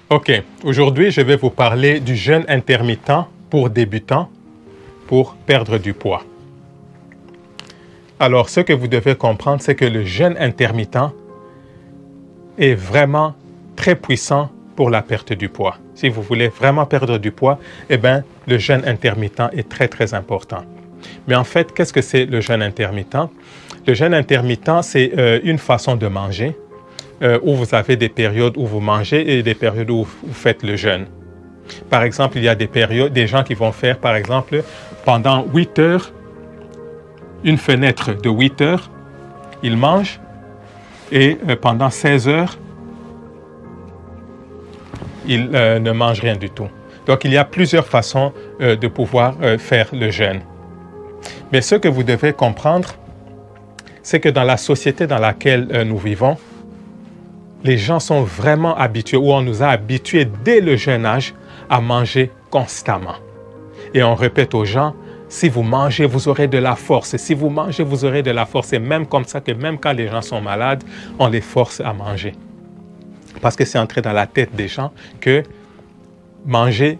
Ok, aujourd'hui je vais vous parler du jeûne intermittent pour débutants pour perdre du poids. Alors ce que vous devez comprendre, c'est que le jeûne intermittent est vraiment très puissant pour la perte du poids. Si vous voulez vraiment perdre du poids, eh bien, le jeûne intermittent est très important. Mais en fait, qu'est-ce que c'est le jeûne intermittent? Le jeûne intermittent, c'est une façon de manger où vous avez des périodes où vous mangez et des périodes où vous faites le jeûne. Par exemple, il y a des périodes, des gens qui vont faire, par exemple, pendant 8 heures, une fenêtre de 8 heures, ils mangent et pendant 16 heures, ils ne mangent rien du tout. Donc, il y a plusieurs façons de pouvoir faire le jeûne. Mais ce que vous devez comprendre, c'est que dans la société dans laquelle nous vivons, les gens sont vraiment habitués, ou on nous a habitués dès le jeune âge à manger constamment. Et on répète aux gens, si vous mangez, vous aurez de la force. Si vous mangez, vous aurez de la force. Et même comme ça, que même quand les gens sont malades, on les force à manger. Parce que c'est entré dans la tête des gens que manger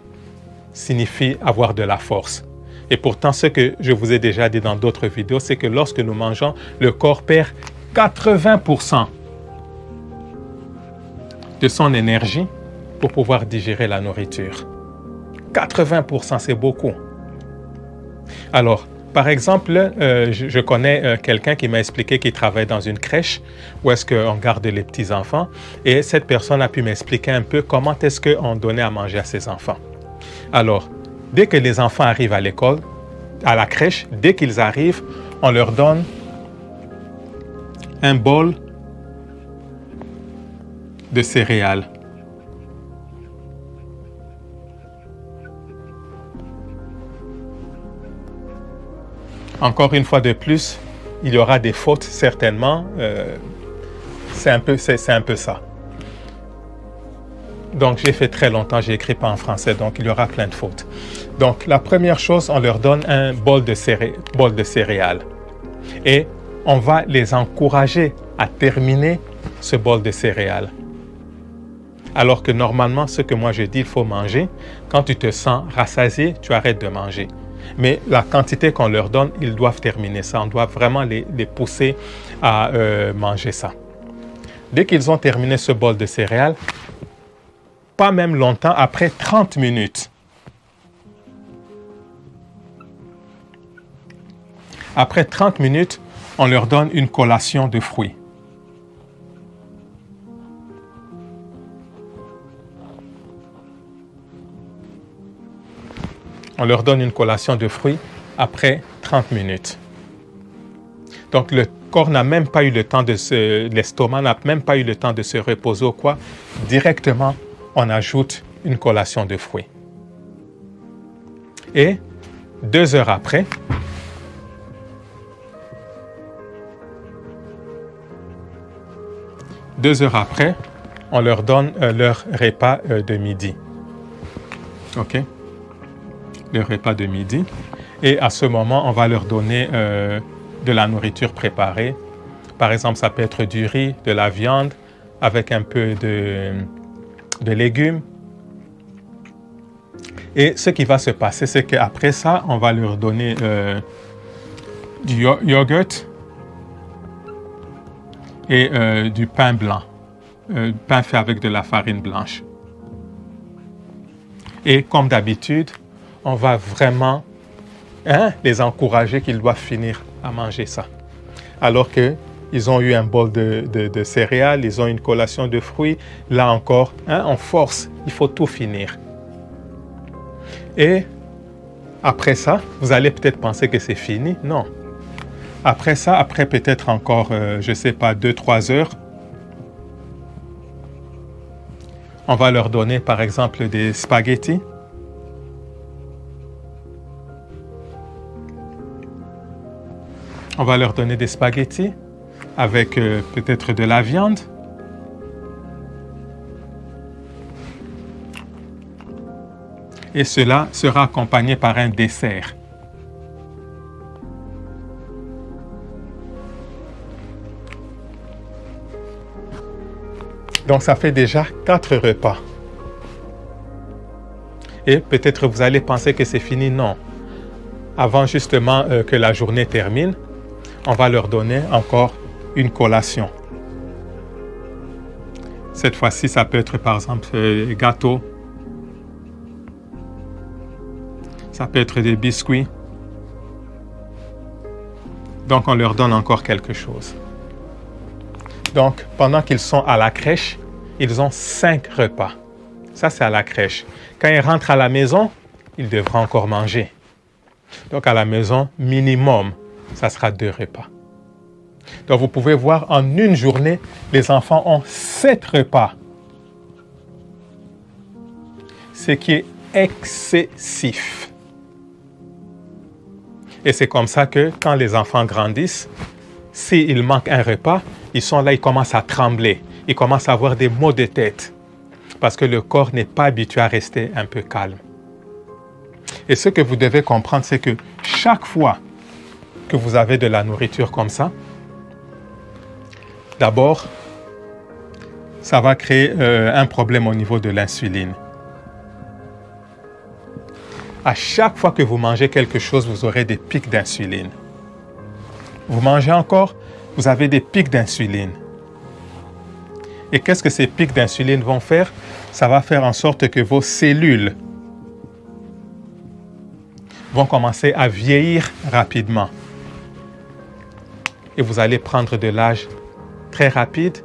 signifie avoir de la force. Et pourtant, ce que je vous ai déjà dit dans d'autres vidéos, c'est que lorsque nous mangeons, le corps perd 80% de son énergie pour pouvoir digérer la nourriture. 80%, c'est beaucoup. Alors, par exemple, je connais quelqu'un qui m'a expliqué qu'il travaille dans une crèche où est-ce qu'on garde les petits-enfants et cette personne a pu m'expliquer un peu comment est-ce qu'on donnait à manger à ses enfants. Alors, dès que les enfants arrivent à l'école, à la crèche, dès qu'ils arrivent, on leur donne un bol de céréales. Encore une fois de plus, il y aura des fautes certainement. C'est un peu ça. Donc, j'ai fait très longtemps, j'ai écrit pas en français, donc il y aura plein de fautes. Donc, la première chose, on leur donne un bol de céréales. Et on va les encourager à terminer ce bol de céréales. Alors que normalement, ce que moi je dis, il faut manger. Quand tu te sens rassasié, tu arrêtes de manger. Mais la quantité qu'on leur donne, ils doivent terminer ça. On doit vraiment les pousser à manger ça. Dès qu'ils ont terminé ce bol de céréales, pas même longtemps, après 30 minutes, on leur donne une collation de fruits. On leur donne une collation de fruits après 30 minutes. Donc, le corps n'a même pas eu le temps l'estomac n'a même pas eu le temps de se reposer ou quoi. Directement, on ajoute une collation de fruits. Et 2 heures après, on leur donne leur repas de midi. OK? Le repas de midi. Et à ce moment, on va leur donner de la nourriture préparée. Par exemple, ça peut être du riz, de la viande, avec un peu de légumes. Et ce qui va se passer, c'est qu'après ça, on va leur donner du yogourt et du pain blanc. Pain fait avec de la farine blanche. Et comme d'habitude, on va vraiment les encourager qu'ils doivent finir à manger ça. Alors qu'ils ont eu un bol de céréales, ils ont une collation de fruits. Là encore, on force, il faut tout finir. Et après ça, vous allez peut-être penser que c'est fini. Non. Après ça, après peut-être encore, je ne sais pas, 2-3 heures, on va leur donner par exemple des spaghettis. On va leur donner des spaghettis avec peut-être de la viande. Et cela sera accompagné par un dessert. Donc, ça fait déjà 4 repas. Et peut-être vous allez penser que c'est fini. Non. Avant justement que la journée termine, on va leur donner encore une collation. Cette fois-ci, ça peut être par exemple gâteau. Ça peut être des biscuits. Donc, on leur donne encore quelque chose. Donc, pendant qu'ils sont à la crèche, ils ont 5 repas. Ça, c'est à la crèche. Quand ils rentrent à la maison, ils devront encore manger. Donc, à la maison, minimum, ça sera 2 repas. Donc, vous pouvez voir, en une journée, les enfants ont 7 repas. Ce qui est excessif. Et c'est comme ça que quand les enfants grandissent, s'il manque un repas, ils sont là, ils commencent à trembler. Ils commencent à avoir des maux de tête. Parce que le corps n'est pas habitué à rester un peu calme. Et ce que vous devez comprendre, c'est que chaque fois que vous avez de la nourriture comme ça, d'abord, ça va créer un problème au niveau de l'insuline. À chaque fois que vous mangez quelque chose, vous aurez des pics d'insuline. Vous mangez encore, vous avez des pics d'insuline. Et qu'est-ce que ces pics d'insuline vont faire? Ça va faire en sorte que vos cellules vont commencer à vieillir rapidement. Et vous allez prendre de l'âge très rapide.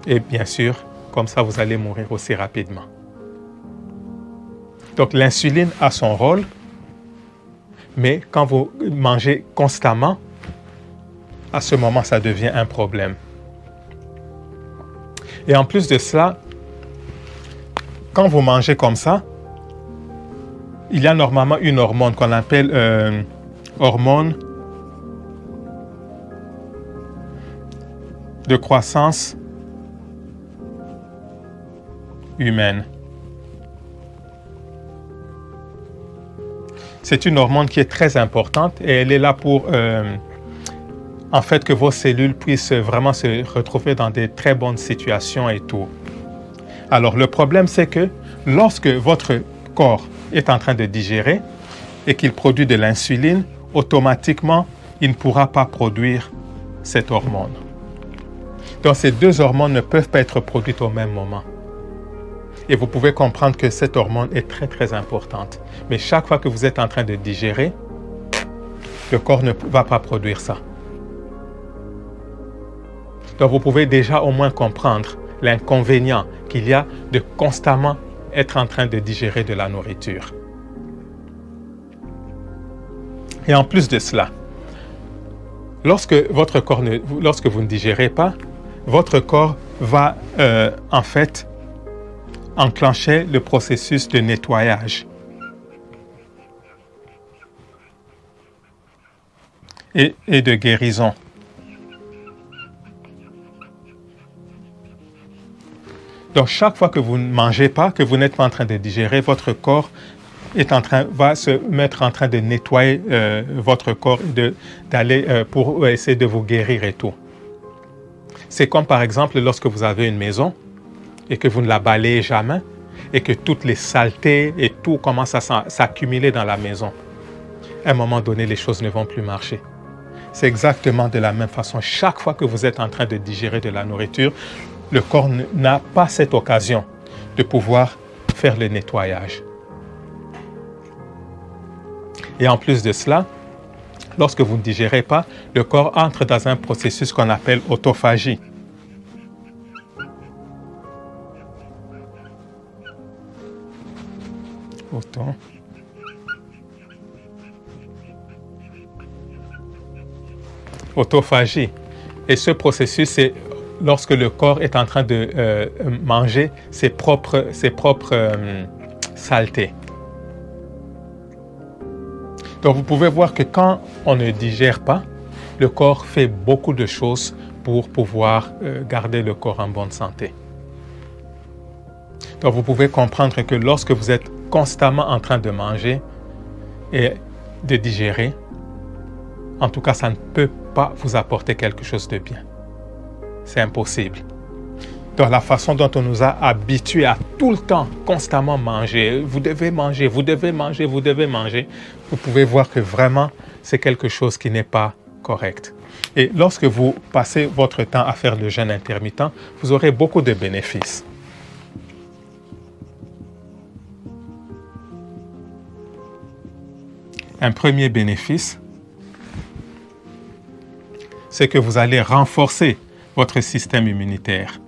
Et bien sûr, comme ça, vous allez mourir aussi rapidement. Donc, l'insuline a son rôle, mais quand vous mangez constamment, à ce moment, ça devient un problème. Et en plus de cela, quand vous mangez comme ça, il y a normalement une hormone qu'on appelle hormone de croissance humaine. C'est une hormone qui est très importante et elle est là pour, en fait, que vos cellules puissent vraiment se retrouver dans des très bonnes situations et tout. Alors, le problème, c'est que lorsque votre corps est en train de digérer et qu'il produit de l'insuline, automatiquement, il ne pourra pas produire cette hormone. Donc, ces deux hormones ne peuvent pas être produites au même moment. Et vous pouvez comprendre que cette hormone est très, très importante. Mais chaque fois que vous êtes en train de digérer, le corps ne va pas produire ça. Donc, vous pouvez déjà au moins comprendre l'inconvénient qu'il y a de constamment être en train de digérer de la nourriture. Et en plus de cela, lorsque vous ne digérez pas, votre corps va en fait enclencher le processus de nettoyage. Et de guérison. Donc, chaque fois que vous ne mangez pas, que vous n'êtes pas en train de digérer, votre corps va se mettre en train de nettoyer votre corps et d'aller pour essayer de vous guérir et tout. C'est comme par exemple lorsque vous avez une maison et que vous ne la balayez jamais et que toutes les saletés et tout commencent à s'accumuler dans la maison. À un moment donné, les choses ne vont plus marcher. C'est exactement de la même façon. Chaque fois que vous êtes en train de digérer de la nourriture, le corps n'a pas cette occasion de pouvoir faire le nettoyage. Et en plus de cela, lorsque vous ne digérez pas, le corps entre dans un processus qu'on appelle autophagie. Autophagie. Et ce processus, c'est lorsque le corps est en train de manger ses propres saletés. Donc, vous pouvez voir que quand on ne digère pas, le corps fait beaucoup de choses pour pouvoir garder le corps en bonne santé. Donc, vous pouvez comprendre que lorsque vous êtes constamment en train de manger et de digérer, en tout cas, ça ne peut pas vous apporter quelque chose de bien. C'est impossible. dans la façon dont on nous a habitués à tout le temps, constamment manger. Vous devez manger, vous devez manger, vous devez manger. Vous pouvez voir que vraiment, c'est quelque chose qui n'est pas correct. Et lorsque vous passez votre temps à faire le jeûne intermittent, vous aurez beaucoup de bénéfices. Un premier bénéfice, c'est que vous allez renforcer votre système immunitaire.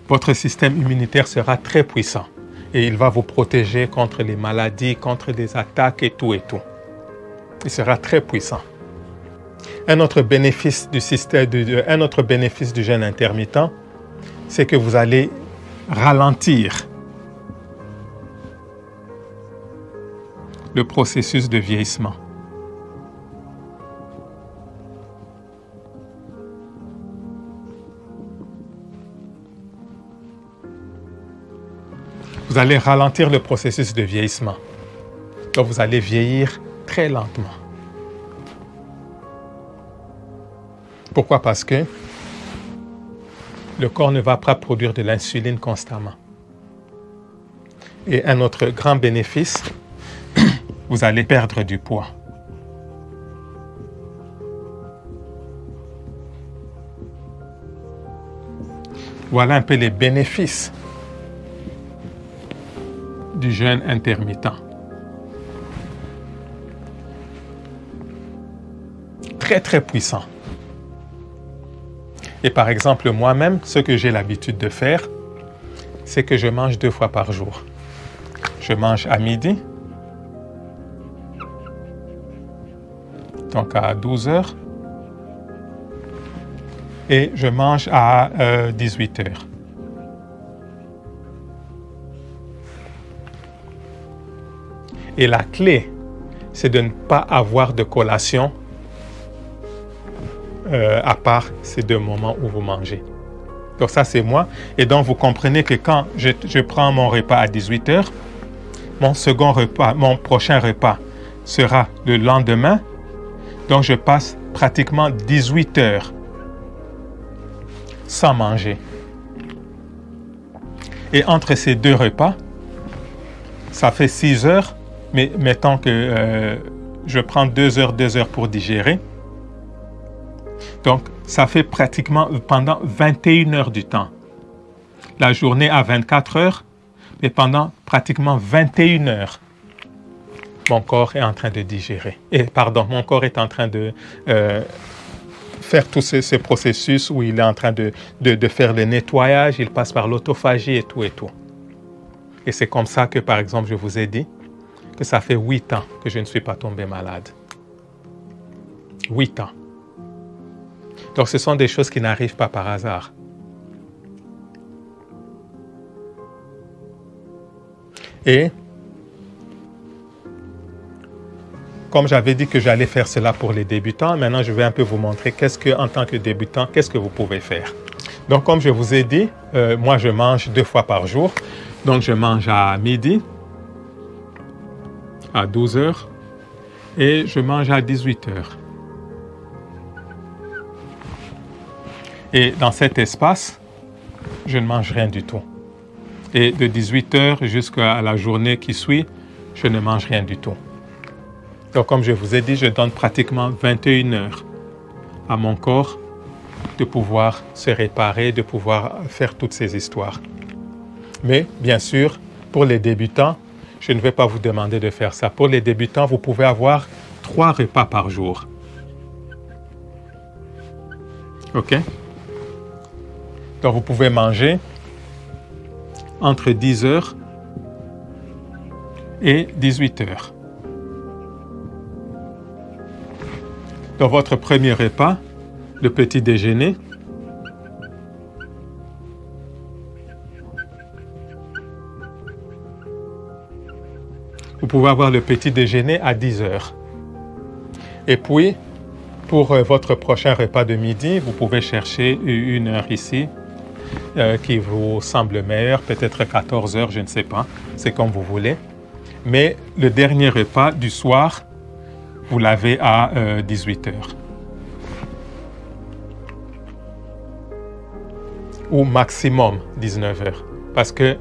Votre système immunitaire sera très puissant et il va vous protéger contre les maladies, contre des attaques et tout et tout. Il sera très puissant. Un autre bénéfice du jeûne intermittent, c'est que vous allez ralentir le processus de vieillissement. Vous allez ralentir le processus de vieillissement. Donc vous allez vieillir très lentement. Pourquoi? Parce que le corps ne va pas produire de l'insuline constamment. Et un autre grand bénéfice, vous allez perdre du poids. Voilà un peu les bénéfices du jeûne intermittent. Très, très puissant. Et par exemple, moi-même, ce que j'ai l'habitude de faire, c'est que je mange 2 fois par jour. Je mange à midi, donc à 12 heures, et je mange à 18 heures. Et la clé, c'est de ne pas avoir de collation à part ces 2 moments où vous mangez. Donc ça, c'est moi. Et donc, vous comprenez que quand je prends mon repas à 18 heures, mon prochain repas sera le lendemain. Donc, je passe pratiquement 18 heures sans manger. Et entre ces 2 repas, ça fait 6 heures. Mais mettons que je prends 2 heures pour digérer. Donc, ça fait pratiquement pendant 21 heures du temps. La journée a 24 heures, mais pendant pratiquement 21 heures, mon corps est en train de digérer. Mon corps est en train de faire tout ce processus où il est en train de faire le nettoyage, il passe par l'autophagie et tout et tout. Et c'est comme ça que, par exemple, je vous ai dit que ça fait 8 ans que je ne suis pas tombé malade. 8 ans. Donc, ce sont des choses qui n'arrivent pas par hasard. Et, comme j'avais dit que j'allais faire cela pour les débutants, maintenant, je vais un peu vous montrer en tant que débutant, qu'est-ce que vous pouvez faire. Donc, comme je vous ai dit, moi, je mange 2 fois par jour. Donc, je mange à midi, à 12 heures, et je mange à 18 heures. Et dans cet espace, je ne mange rien du tout. Et de 18 heures jusqu'à la journée qui suit, je ne mange rien du tout. Donc, comme je vous ai dit, je donne pratiquement 21 heures à mon corps de pouvoir se réparer, de pouvoir faire toutes ces histoires. Mais, bien sûr, pour les débutants, je ne vais pas vous demander de faire ça. Pour les débutants, vous pouvez avoir 3 repas par jour. OK? Donc, vous pouvez manger entre 10 heures et 18 heures. Dans votre premier repas, le petit déjeuner, vous pouvez avoir le petit déjeuner à 10 heures. Et puis, pour votre prochain repas de midi, vous pouvez chercher 1 heure ici qui vous semble meilleure, peut-être 14 heures, je ne sais pas, c'est comme vous voulez. Mais le dernier repas du soir, vous l'avez à 18 heures. Ou maximum 19 heures. Parce que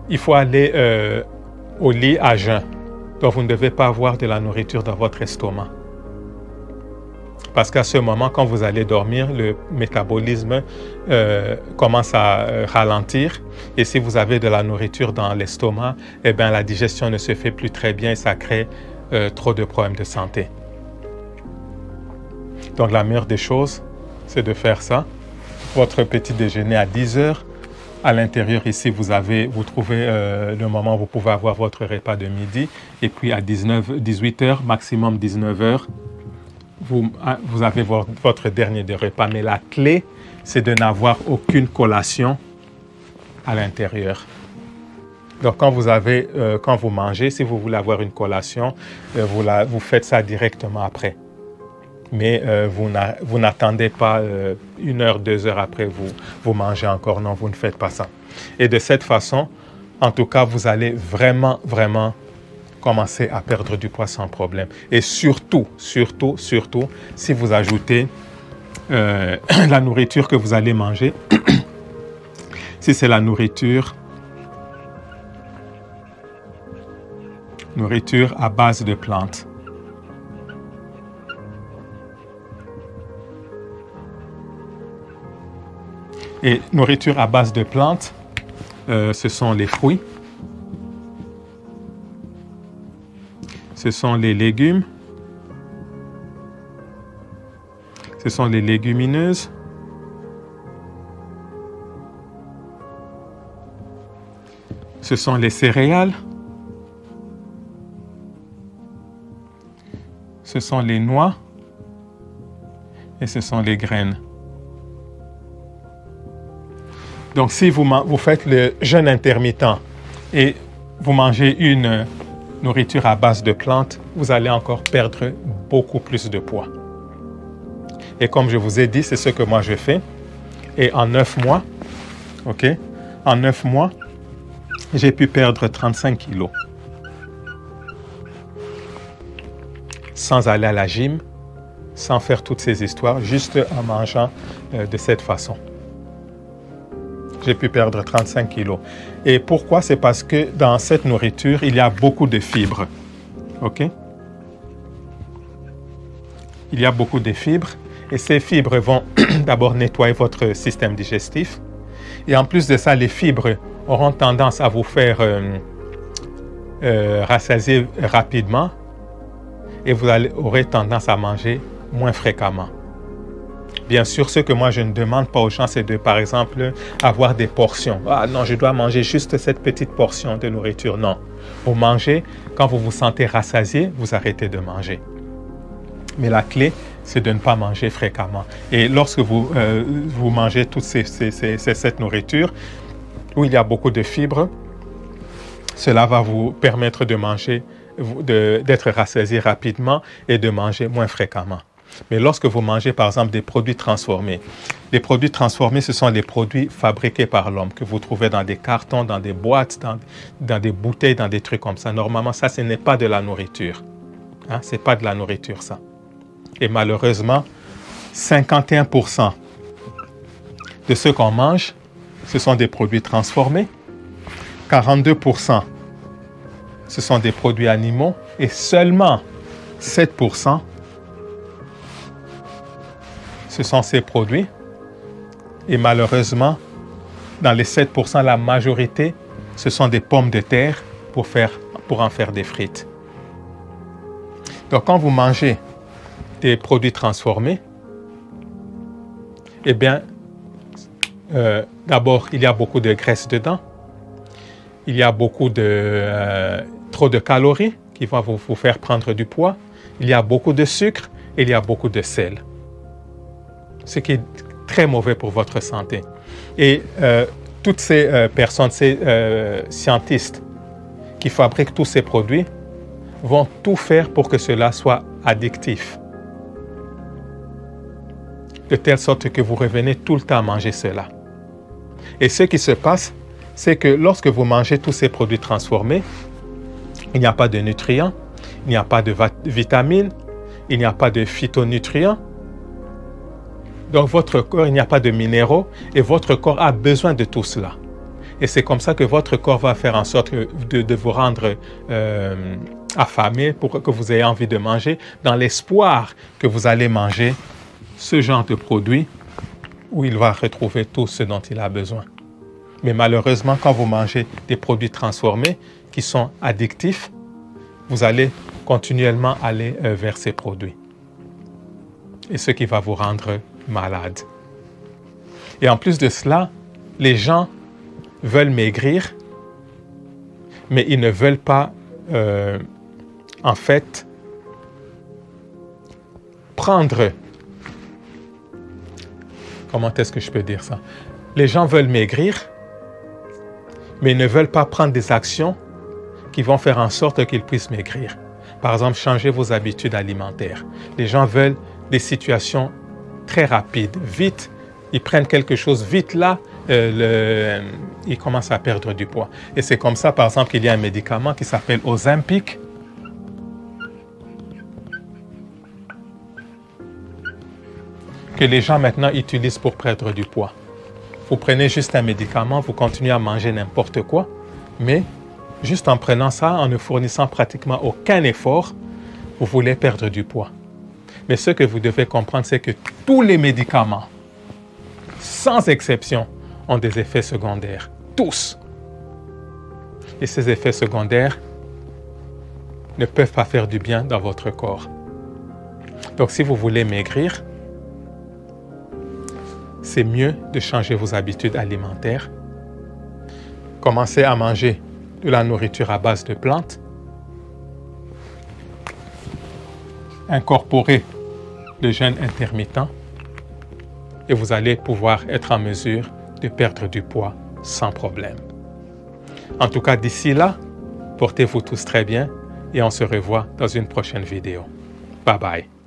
il faut aller au lit à jeun. Donc vous ne devez pas avoir de la nourriture dans votre estomac. Parce qu'à ce moment, quand vous allez dormir, le métabolisme commence à ralentir. Et si vous avez de la nourriture dans l'estomac, eh bien, la digestion ne se fait plus très bien et ça crée trop de problèmes de santé. Donc la meilleure des choses, c'est de faire ça. Votre petit déjeuner à 10 heures. À l'intérieur, ici, vous trouvez le moment où vous pouvez avoir votre repas de midi. Et puis à 18 heures, maximum 19 heures, vous avez votre dernier de repas. Mais la clé, c'est de n'avoir aucune collation à l'intérieur. Donc, quand vous mangez, si vous voulez avoir une collation, vous faites ça directement après. Mais vous n'attendez pas 1 heure, 2 heures après, vous mangez encore. Non, vous ne faites pas ça. Et de cette façon, en tout cas, vous allez vraiment, vraiment commencer à perdre du poids sans problème. Et surtout, si vous ajoutez la nourriture que vous allez manger, si c'est la nourriture à base de plantes. Et nourriture à base de plantes, ce sont les fruits, ce sont les légumes, ce sont les légumineuses, ce sont les céréales, ce sont les noix et ce sont les graines. Donc, si vous faites le jeûne intermittent et vous mangez une nourriture à base de plantes, vous allez encore perdre beaucoup plus de poids. Et comme je vous ai dit, c'est ce que moi je fais. Et en 9 mois, en 9 mois, j'ai pu perdre 35 kilos. Sans aller à la gym, sans faire toutes ces histoires, juste en mangeant de cette façon. J'ai pu perdre 35 kilos. Et pourquoi? C'est parce que dans cette nourriture, il y a beaucoup de fibres. OK? Il y a beaucoup de fibres. Et ces fibres vont d'abord nettoyer votre système digestif. Et en plus de ça, les fibres auront tendance à vous faire rassasier rapidement. Et vous aurez tendance à manger moins fréquemment. Bien sûr, ce que moi je ne demande pas aux gens, c'est de, par exemple, avoir des portions. Ah non, je dois manger juste cette petite portion de nourriture. Non. Vous mangez, quand vous vous sentez rassasié, vous arrêtez de manger. Mais la clé, c'est de ne pas manger fréquemment. Et lorsque vous mangez toute cette nourriture, où il y a beaucoup de fibres, cela va vous permettre de manger, d'être rassasié rapidement et de manger moins fréquemment. Mais lorsque vous mangez, par exemple, des produits transformés, les produits transformés, ce sont les produits fabriqués par l'homme que vous trouvez dans des cartons, dans des boîtes, dans des bouteilles, dans des trucs comme ça. Normalement, ça, ce n'est pas de la nourriture. Hein? Ce n'est pas de la nourriture, ça. Et malheureusement, 51% de ce qu'on mange, ce sont des produits transformés. 42%, ce sont des produits animaux. Et seulement 7%, ce sont ces produits. Et malheureusement, dans les 7%, la majorité, ce sont des pommes de terre pour en faire des frites. Donc, quand vous mangez des produits transformés, eh bien, d'abord, il y a beaucoup de graisse dedans. Il y a beaucoup trop de calories qui vont vous faire prendre du poids. Il y a beaucoup de sucre et il y a beaucoup de sel. Ce qui est très mauvais pour votre santé. Et toutes ces personnes, ces scientifiques qui fabriquent tous ces produits vont tout faire pour que cela soit addictif. De telle sorte que vous revenez tout le temps à manger cela. Et ce qui se passe, c'est que lorsque vous mangez tous ces produits transformés, il n'y a pas de nutriments. il n'y a pas de vitamines, il n'y a pas de phytonutriments. Donc votre corps, il n'y a pas de minéraux et votre corps a besoin de tout cela. Et c'est comme ça que votre corps va faire en sorte de vous rendre affamé pour que vous ayez envie de manger, dans l'espoir que vous allez manger ce genre de produit où il va retrouver tout ce dont il a besoin. Mais malheureusement, quand vous mangez des produits transformés qui sont addictifs, vous allez continuellement aller vers ces produits. Et ce qui va vous rendre malade. Et en plus de cela, les gens veulent maigrir, mais ils ne veulent pas, en fait, prendre... Comment est-ce que je peux dire ça? Les gens veulent maigrir, mais ils ne veulent pas prendre des actions qui vont faire en sorte qu'ils puissent maigrir. Par exemple, changer vos habitudes alimentaires. Les gens veulent des situations très rapides, vite. Ils prennent quelque chose vite là, ils commencent à perdre du poids. Et c'est comme ça, par exemple, qu'il y a un médicament qui s'appelle Ozempic, que les gens maintenant utilisent pour perdre du poids. Vous prenez juste un médicament, vous continuez à manger n'importe quoi, mais juste en prenant ça, en ne fournissant pratiquement aucun effort, vous voulez perdre du poids. Mais ce que vous devez comprendre, c'est que tous les médicaments, sans exception, ont des effets secondaires. Tous. Et ces effets secondaires ne peuvent pas faire du bien dans votre corps. Donc si vous voulez maigrir, c'est mieux de changer vos habitudes alimentaires. Commencez à manger de la nourriture à base de plantes. Incorporez le jeûne intermittent et vous allez pouvoir être en mesure de perdre du poids sans problème. En tout cas, d'ici là, portez-vous tous très bien et on se revoit dans une prochaine vidéo. Bye bye.